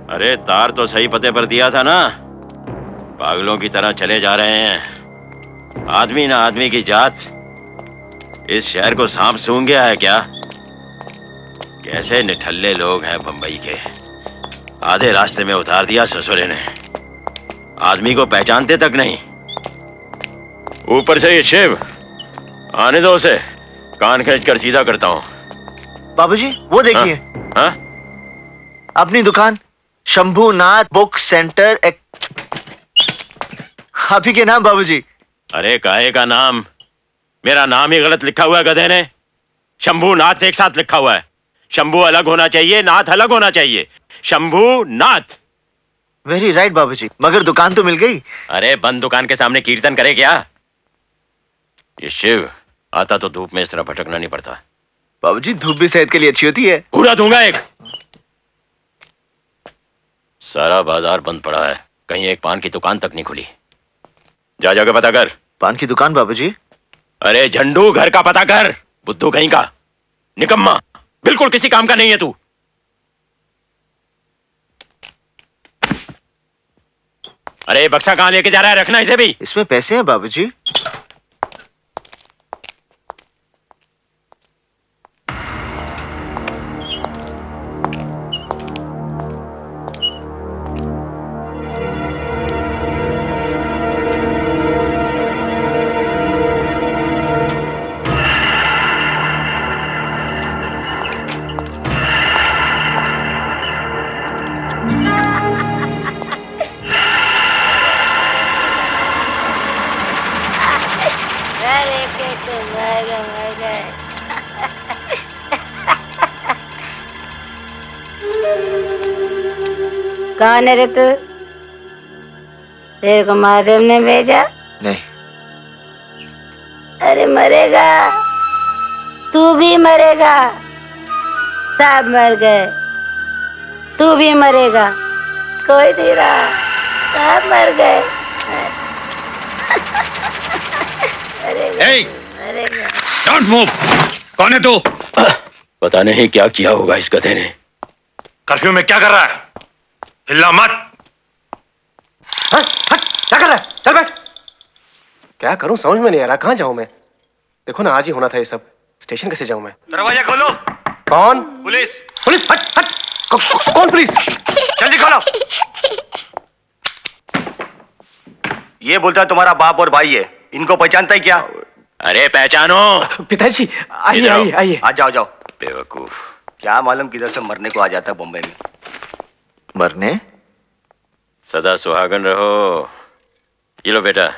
अरे तार तो सही पते पर दिया था ना, पागलों की तरह चले जा रहे हैं। आदमी ना आदमी की जात, इस शहर को सांप सूंघ गया है क्या? कैसे निठल्ले लोग हैं बंबई के, आधे रास्ते में उतार दिया ससुरे ने, आदमी को पहचानते तक नहीं। ऊपर से ये शिव, आने दो उसे, कान खींच कर सीधा करता हूँ। बाबूजी वो देखिए। हाँ? अपनी दुकान शंभूनाथ बुक सेंटर आप ही के नाम बाबूजी। अरे काहे का नाम? मेरा नाम ही गलत लिखा हुआ है गधे ने। शंभूनाथ एक साथ लिखा हुआ है। शंभू अलग होना चाहिए, नाथ अलग होना चाहिए। शंभूनाथ। वेरी राइट बाबूजी, मगर दुकान तो मिल गई। अरे बंद दुकान के सामने कीर्तन करे क्या? ये शिव आता तो धूप में इस तरह भटकना नहीं पड़ता। बाबूजी धूप भी सेहत के लिए अच्छी होती है। पूरा दूंगा एक। सारा बाजार बंद पड़ा है, कहीं एक पान की दुकान तक नहीं खुली। जा जाके पता कर। पान की दुकान बाबूजी? अरे झंडू घर का पता कर, बुद्धू कहीं का, निकम्मा, बिल्कुल किसी काम का नहीं है तू। अरे बक्सा कहां लेके जा रहा है? रखना इसे भी। इसमें पैसे हैं बाबूजी। कौन है रे तू? तेरे को महादेव ने भेजा? नहीं। अरे मरेगा, तू भी मरेगा, सब मर गए, तू भी मरेगा, कोई नहीं रहा, सब मर गए। मरेगा। Don't move! कौन है तू? पता नहीं क्या किया होगा इस गधे ने। कर्फ्यू में क्या कर रहा है? हिलना मत। हट, क्या कर रहा है? चल बैठ। क्या करूं समझ में नहीं आ रहा, कहां जाऊं मैं? देखो ना आज ही होना था ये सब, स्टेशन कैसे जाऊं मैं? दरवाजा खोलो। कौन? पुलिस। पुलिस? हट हट। कौन पुलिस? जल्दी खोलो। ये बोलता है तुम्हारा बाप और भाई है, इनको पहचानता है क्या? अरे पहचानो। पिताजी आइए आइए आइए। आ जाओ जाओ। बेवकूफ, क्या मालूम किधर से मरने को आ जाता है बॉम्बे में। मरने? सदा सुहागन रहो। ये लो बेटा,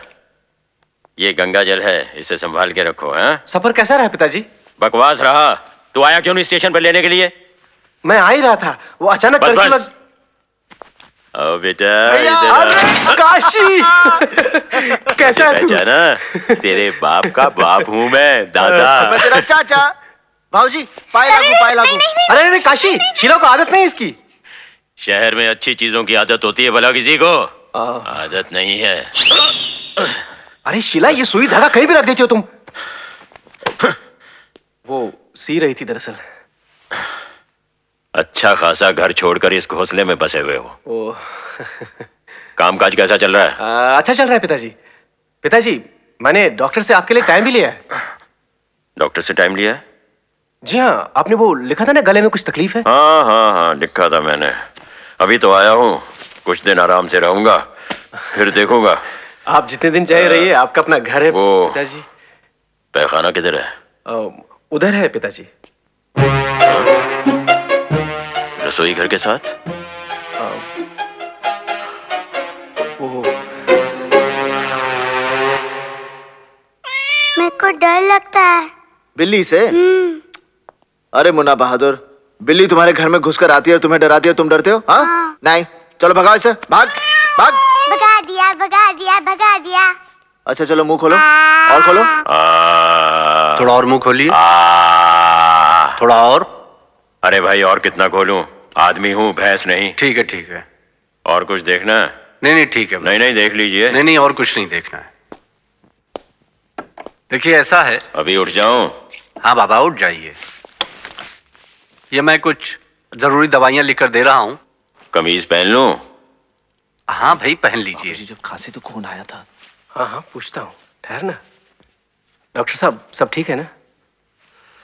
ये गंगा जल है, इसे संभाल के रखो। हैं? सफर कैसा रहा पिताजी? बकवास रहा। तू आया क्यों नहीं स्टेशन पर लेने के लिए? मैं आ ही रहा था, वो अचानक बस कर्फ्यू बस। आओ बेटा, अरे काशी कैसा है तू? पहचाना? तेरे बाप का बाप हूँ मैं, दादा। मैं तेरा चाचा। भाऊजी पाए लागू, पाए लागू। अरे नहीं काशी, शीला को आदत नहीं इसकी। शहर में अच्छी चीजों की आदत होती है भला, किसी को आदत नहीं है। अरे शीला ये सुई धागा कहीं भी रख देती हो तुम। वो सी रही थी दरअसल। अच्छा खासा घर छोड़कर इस घोंसले में बसे हुए हो। ओ कामकाज कैसा चल रहा है? अच्छा चल रहा है पिताजी। पिताजी मैंने डॉक्टर से आपके लिए टाइम भी लिया है। डॉक्टर से टाइम लिया है? जी हाँ, आपने वो लिखा था ना गले में कुछ तकलीफ है। हाँ हाँ हाँ, लिखा था मैंने। अभी तो आया हूँ, कुछ दिन आराम से रहूंगा, फिर देखूंगा। आप जितने दिन चाहे रहिए, आपका अपना घर है वो पिताजी। पैखाना किधर है? उधर है पिताजी। रसोई घर के साथ? वो मेरे को डर लगता है। बिल्ली से? अरे मुन्ना बहादुर, बिल्ली तुम्हारे घर में घुसकर आती है और तुम्हें डराती है, तुम डरते हो? हाँ? नहीं, चलो भगाओ इसे, भाग भाग। भगा दिया भगा दिया भगा दिया। अच्छा चलो मुंह खोलो, और खोलो। थोड़ा और मुंह खोलिए। थोड़ा और। अरे भाई और कितना खोलूं? आदमी हूँ, भैंस नहीं। ठीक है ठीक है। और कुछ देखना है? नहीं नहीं ठीक है। नहीं नहीं देख लीजिए। नहीं नहीं और कुछ नहीं देखना है। देखिए ऐसा है। अभी उठ जाऊं? हाँ बाबा उठ जाइए। ये मैं कुछ जरूरी दवाइयां लिखकर दे रहा हूँ। कमीज पहन लूं? हाँ भाई पहन लीजिए। जी, जब खांसी तो खून आया था। हाँ हाँ पूछता हूँ, ठहर ना। डॉक्टर साहब सब ठीक है ना?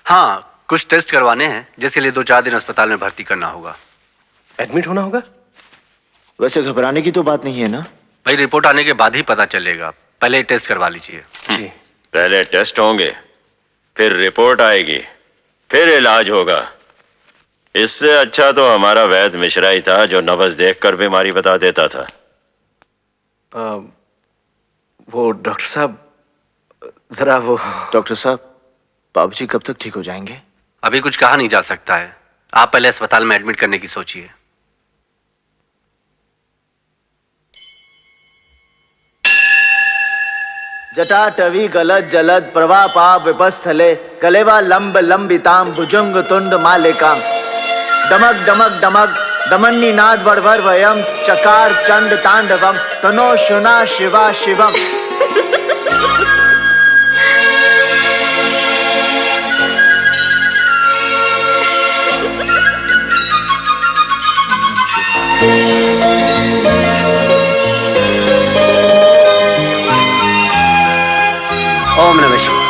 हाँ कुछ टेस्ट करवाने हैं जिसके लिए 2-4 दिन अस्पताल में भर्ती करना होगा। एडमिट होना होगा? वैसे घबराने की तो बात नहीं है ना? भाई रिपोर्ट आने के बाद ही पता चलेगा, पहले टेस्ट करवा लीजिए। जी। पहले टेस्ट होंगे, फिर रिपोर्ट आएगी, फिर इलाज होगा। इससे अच्छा तो हमारा वैद्य मिश्रा ही था जो नब्ज देखकर बीमारी बता देता था। वो डॉक्टर साहब जरा वो डॉक्टर साहब, बाबूजी कब तक ठीक हो जाएंगे? अभी कुछ कहा नहीं जा सकता है, आप पहले अस्पताल में एडमिट करने की सोचिए। जटाटवी गलद जलद प्रवापा विपस्थले कलेवा लंब लंबिताम भुजंग तुंड मालिकाम डमक डमक डमक दमन्नी नाद वर्वर वयम चकार चंड तांडवम तनो शुना शिवा शिवम। ओम नमः शिवाय।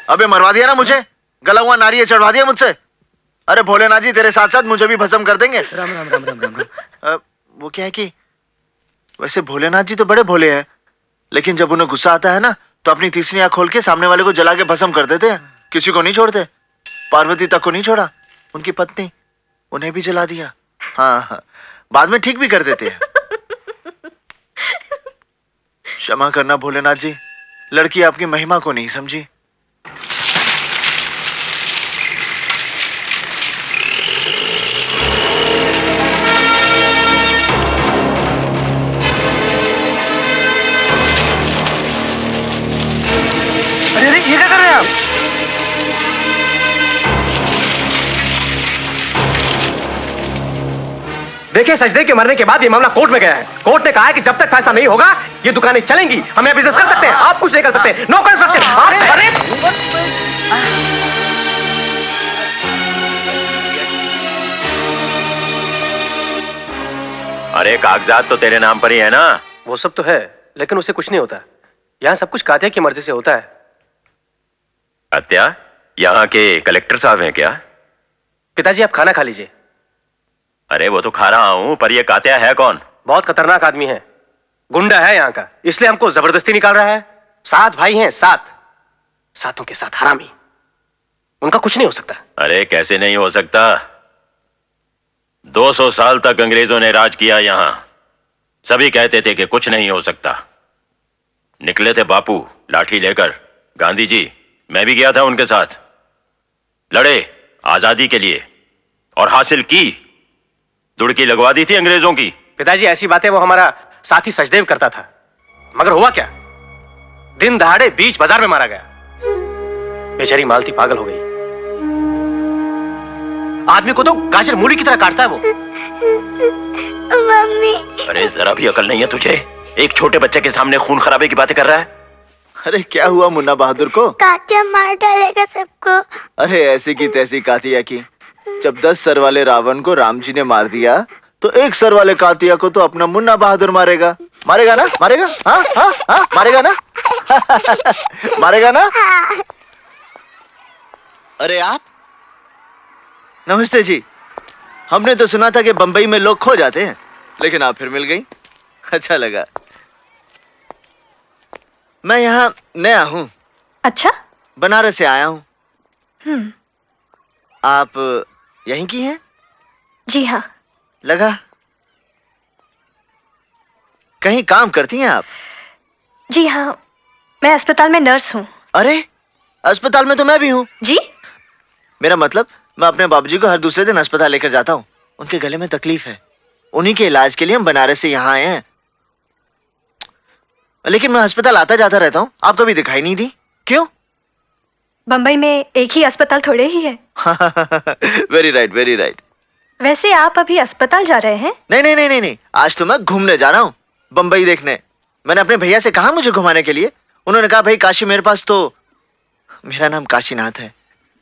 अबे मरवा दिया ना मुझे, गला हुआ नारियल चढ़वा दिया मुझसे। अरे भोलेनाथ जी तेरे साथ साथ मुझे भी भस्म कर देंगे। राम राम राम राम राम राम। वो क्या है कि वैसे भोलेनाथ जी तो बड़े भोले हैं, लेकिन जब उन्हें गुस्सा आता है ना तो अपनी तीसरी आंख खोल के सामने वाले को जला के भस्म कर देते हैं। किसी को नहीं छोड़ते, पार्वती तक को नहीं छोड़ा, उनकी पत्नी उन्हें भी जला दिया। हाँ हाँ, बाद में ठीक भी कर देते हैं। क्षमा करना भोलेनाथ जी, लड़की आपकी महिमा को नहीं समझी। अरे अरे ये क्या कर रहे हैं आप? देखिए सजदे के मरने के बाद ये मामला कोर्ट में गया है। कोर्ट ने कहा है कि जब तक फैसला नहीं होगा ये दुकानें चलेंगी, हम यहाँ बिजनेस कर सकते हैं, आप कुछ नहीं कर सकते। No construction. अरे अरे कागजात तो तेरे नाम पर ही है ना? वो सब तो है, लेकिन उससे कुछ नहीं होता। यहाँ सब कुछ कातिया की मर्जी से होता है। हत्या यहाँ के कलेक्टर साहब हैं क्या? पिताजी आप खाना खा लीजिए। अरे वो तो खा रहा हूँ, पर ये कात्या है कौन? बहुत खतरनाक आदमी है, गुंडा है यहाँ का, इसलिए हमको जबरदस्ती निकाल रहा है। 7 भाई हैं, 7 सातों के साथ हरामी, उनका कुछ नहीं हो सकता। अरे कैसे नहीं हो सकता? 200 साल तक अंग्रेजों ने राज किया यहाँ, सभी कहते थे कि कुछ नहीं हो सकता। निकले थे बापू लाठी लेकर, गांधी जी, मैं भी गया था उनके साथ, लड़े आजादी के लिए और हासिल की, दुड़की लगवा दी थी अंग्रेजों की। पिताजी ऐसी बातें वो हमारा साथी सचदेव करता था, मगर हुआ क्या, दिन दहाड़े बीच बाजार में मारा गया। बेचारी मालती पागल हो गई, आदमी को तो गाजर मूली की तरह काटता है वो। मम्मी। अरे जरा भी अकल नहीं है तुझे? एक छोटे बच्चे के सामने खून खराबे की बातें कर रहा है। अरे क्या हुआ मुन्ना बहादुर को? कातिया मार डालेगा सबको। अरे ऐसी की तैसी कातिया की, जब 10 सर वाले रावण को राम जी ने मार दिया तो 1 सर वाले कातिया को तो अपना मुन्ना बहादुर मारेगा। मारेगा ना? मारेगा? हाँ हाँ हाँ मारेगा ना? मारेगा ना? अरे आप? नमस्ते जी, हमने तो सुना था कि बंबई में लोग खो जाते हैं, लेकिन आप फिर मिल गई, अच्छा लगा। मैं यहाँ नया हूँ। अच्छा? बनारस से आया हूँ। आप यहीं की हैं? जी हाँ। लगा कहीं काम करती हैं आप? जी हाँ, मैं अस्पताल में नर्स हूँ। अरे अस्पताल में तो मैं भी हूँ। जी? मेरा मतलब मैं अपने बाबूजी को हर दूसरे दिन अस्पताल लेकर जाता हूँ, उनके गले में तकलीफ है, उन्हीं के इलाज के लिए हम बनारस से यहाँ आए हैं। लेकिन मैं अस्पताल आता जाता रहता हूँ, आप कभी दिखाई नहीं दी, क्यों? बम्बई में एक ही अस्पताल थोड़े ही है। Very right, very right. वैसे आप अभी अस्पताल जा रहे हैं? नहीं नहीं नहीं नहीं नहीं, आज तो मैं घूमने जा रहा हूँ, बम्बई देखने। मैंने अपने भैया से कहा मुझे घुमाने के लिए, उन्होंने कहा भाई काशी मेरे पास तो, मेरा नाम काशीनाथ है,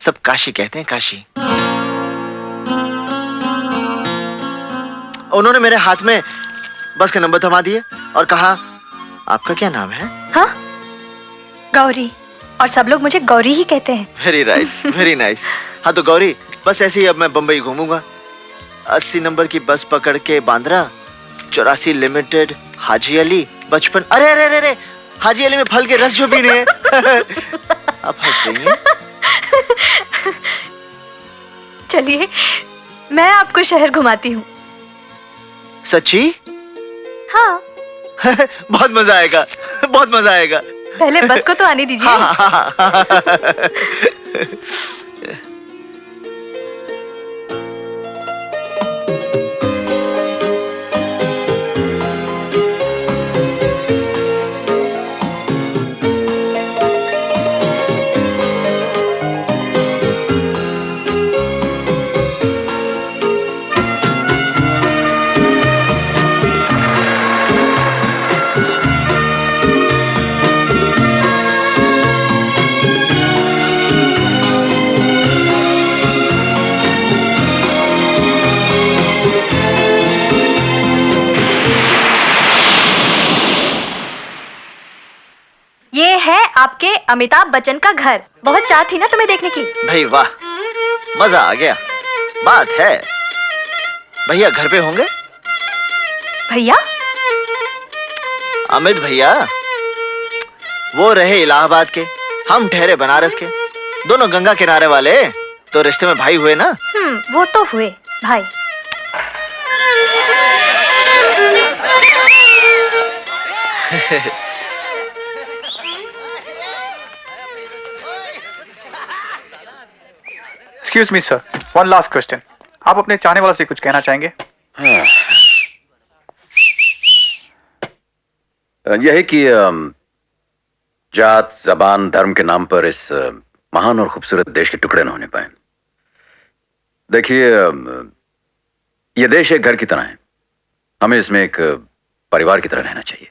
सब काशी कहते हैं, काशी। उन्होंने मेरे हाथ में बस के नंबर थमा दिए और कहा आपका क्या नाम है? हाँ, गौरी, और सब लोग मुझे गौरी ही कहते हैं। Very right, very nice. हाँ तो गौरी, बस ऐसे ही अब मैं बम्बई घूमूंगा। 80 नंबर की बस पकड़ के बांद्रा, 84 लिमिटेड, हाजी अली, बचपन। अरे अरे अरे अरे, हाजी अली में फल के रस जो पीने हैं। आप हंस रही हैं? चलिए, मैं आपको शहर घुमाती हूँ। सच्ची? हाँ। बहुत मजा आएगा, बहुत मजा आएगा। पहले बस को तो आने दीजिए। हाँ। ये है आपके अमिताभ बच्चन का घर। बहुत चाह थी ना तुम्हें देखने की। भाई वाह, मजा आ गया। बात है, भैया घर पे होंगे? भैया? अमित भैया, वो रहे इलाहाबाद के, हम ठहरे बनारस के, दोनों गंगा किनारे वाले, तो रिश्ते में भाई हुए ना। वो तो हुए भाई। Excuse me sir, one last question. आप अपने चाहने वाला से कुछ कहना चाहेंगे? यही कि जात, जबान, धर्म के नाम पर इस महान और खूबसूरत देश के टुकड़े न होने पाए। देखिए, यह देश एक घर की तरह है, हमें इसमें एक परिवार की तरह रहना चाहिए।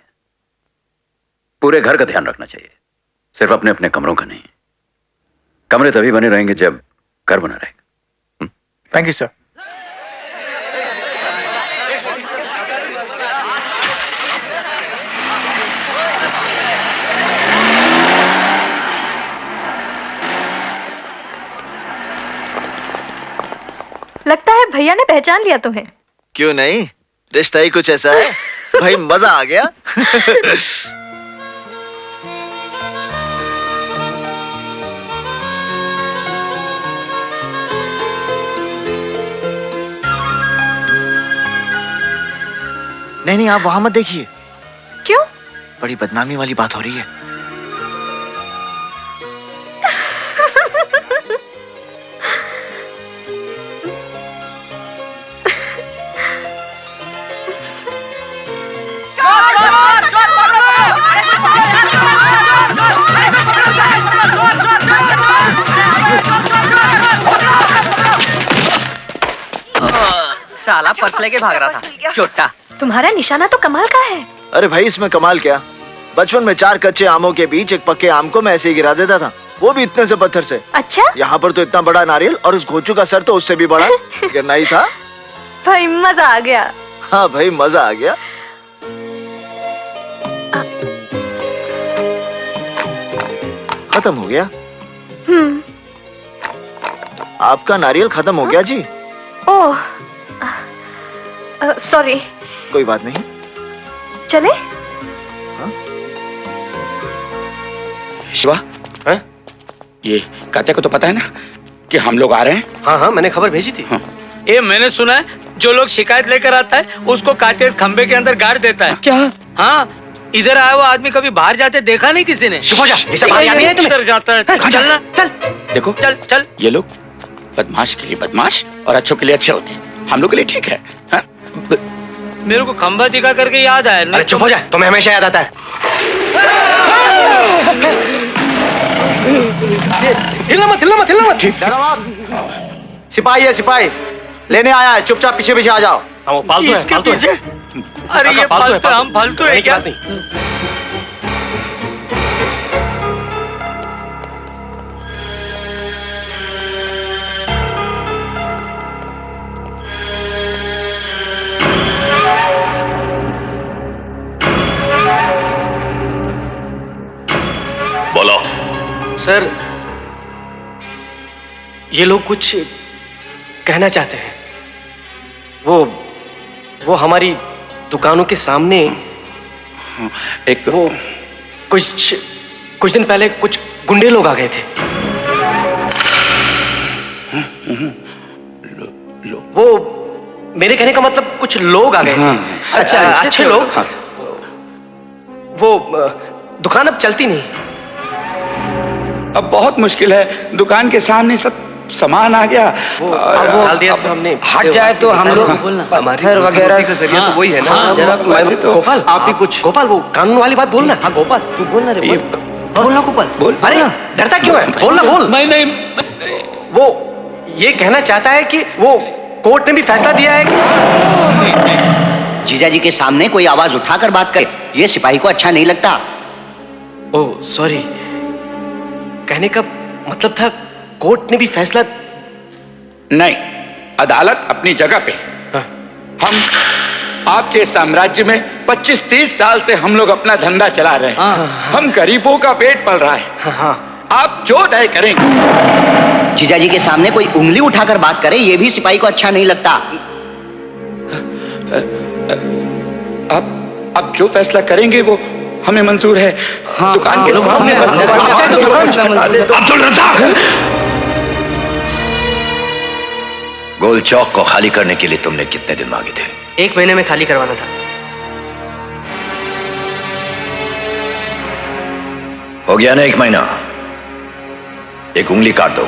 पूरे घर का ध्यान रखना चाहिए, सिर्फ अपने अपने कमरों का नहीं। कमरे तभी बने रहेंगे जब घर बना रहेगा। Thank you sir. लगता है भैया ने पहचान लिया तुम्हें। क्यों नहीं, रिश्ता ही कुछ ऐसा है। भाई मजा आ गया। नहीं नहीं, आप वहां मत देखिए। क्यों? बड़ी बदनामी वाली बात हो रही है। साला पर्स लेके भाग रहा था, चोटा। तुम्हारा निशाना तो कमाल का है। अरे भाई, इसमें कमाल क्या? बचपन में 4 कच्चे आमों के बीच एक पक्के आम को मैं ऐसे ही गिरा देता था, वो भी इतने से पत्थर से। अच्छा? यहाँ पर तो इतना बड़ा नारियल, और उस घोचू का सर तो उससे भी बड़ा। गिरना ही था। भाई मजा आ गया। हाँ भाई, मजा आ गया। खत्म हो गया। आपका नारियल खत्म हो गया जी। ओह, सॉरी। कोई बात नहीं, चले? शिवा, ये कात्या को तो पता है ना कि हम लोग आ रहे हैं? हाँ हाँ, मैंने खबर भेजी थी। ये मैंने सुना है, जो लोग शिकायत लेकर आता है उसको कात्या इस खंबे के अंदर गाड़ देता है। क्या? हाँ, इधर आया वो आदमी कभी बाहर जाते देखा नहीं किसी ने। चुप हो जा, ये सब बात याद नहीं है तुम्हें? इधर जाता है। चलना, चल। देखो, चल चल। ये लोग बदमाश के लिए बदमाश और अच्छों के लिए अच्छे होते हैं, हम लोग के लिए ठीक है। हाँ? मेरे को खंबा दिखा करके याद आया। अरे चुप हो जा, तुम्हें हमेशा याद आता है। हिलना मत, हिलना मत, हिलना मत। डरो मत। सिपाही है, सिपाही लेने आया है, चुपचाप पीछे पीछे आ जाओ। हाँ, वो पालतू है, इसके पालतू है। पीछे अरे ये फालतू है, फालतू हम फालतू है कहने की क्या? बात नहीं। बोलो। सर ये लोग कुछ कहना चाहते हैं। वो हमारी दुकानों के सामने एक वो कुछ दिन पहले कुछ गुंडे लोग आ गए थे। वो मेरे कहने का मतलब कुछ लोग आ गए थे। अच्छा, अच्छे लोग। वो दुकान अब चलती नहीं। अब बहुत मुश्किल है, दुकान के सामने सब सामान आ गया। वो डाल दिया सामने। हट जाए तो हम लोग पत्थर वगैरह का जरिया तो वही है ना। हाँ, जरा वैसे तो गोपाल आप भी कुछ। गोपाल वो कानून वाली बात बोलना। हाँ गोपाल तू बोलना रे। बोलना गोपाल बोल। अरे डरता क्यों है? बोलना बोल। नहीं वो ये कहना चाहता है कि वो कोर्ट ने भी फैसला दिया है कि जीजा जी के सामने कोई आवाज उठाकर बात करे, ये सिपाही को अच्छा नहीं लगता। ओह सॉरी, कहने का मतलब था कोर्ट ने भी फैसला। नहीं, अदालत अपनी जगह पे। हाँ। हम आपके साम्राज्य में 25-30 साल से हम लोग अपना धंधा चला रहे हैं। हम गरीबों का पेट पल रहा है। हाँ। आप जो तय करेंगे। जीजा जी के सामने कोई उंगली उठाकर बात करे, ये भी सिपाही को अच्छा नहीं लगता। आप जो फैसला करेंगे वो हमें मंजूर है। दुकान के सामने अब्दुल रज़ाक, गोल चौक को खाली करने के लिए तुमने कितने दिन मांगे थे? 1 महीने में खाली करवाना था। हो गया ना 1 महीना? एक उंगली काट दो।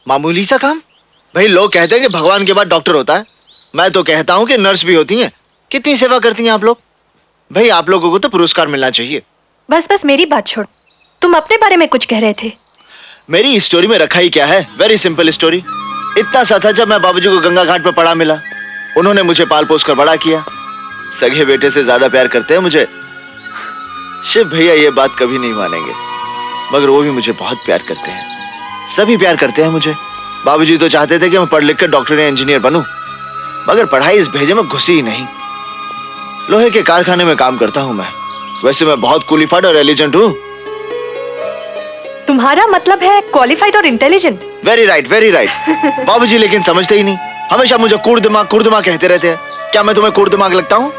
मामूली सा काम भाई। लोग कहते हैं कि भगवान के बाद डॉक्टर होता है, मैं तो कहता हूँ कि नर्स भी होती हैं। कितनी सेवा करती हैं आप लोग। भाई आप लोगों को तो पुरस्कार मिलना चाहिए। बस मेरी बात छोड़, तुम अपने बारे में कुछ कह रहे थे। मेरी स्टोरी में रखा ही क्या है, वेरी सिंपल स्टोरी। इतना सा था जब मैं बाबूजी को गंगा घाट पर पड़ा मिला। उन्होंने मुझे पाल पोस कर बड़ा किया। सगे बेटे से ज्यादा प्यार करते हैं मुझे। शिव भैया ये बात कभी नहीं मानेंगे, मगर वो भी मुझे बहुत प्यार करते हैं। सभी प्यार करते हैं मुझे। बाबूजी तो चाहते थे कि मैं पढ़ लिख कर डॉक्टर या इंजीनियर बनूं, मगर पढ़ाई इस भेजे में घुसी ही नहीं। लोहे के कारखाने में काम करता हूं मैं। वैसे मैं बहुत क्वालिफाइड और एलिजेंट हूं। तुम्हारा मतलब है क्वालिफाइड और intelligent? Very right, very right. बाबूजी लेकिन समझते ही नहीं, हमेशा मुझे कुड़ दिमाग कहते रहते हैं। क्या मैं तुम्हें कुड़ दिमाग लगता हूं?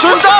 सुन तो।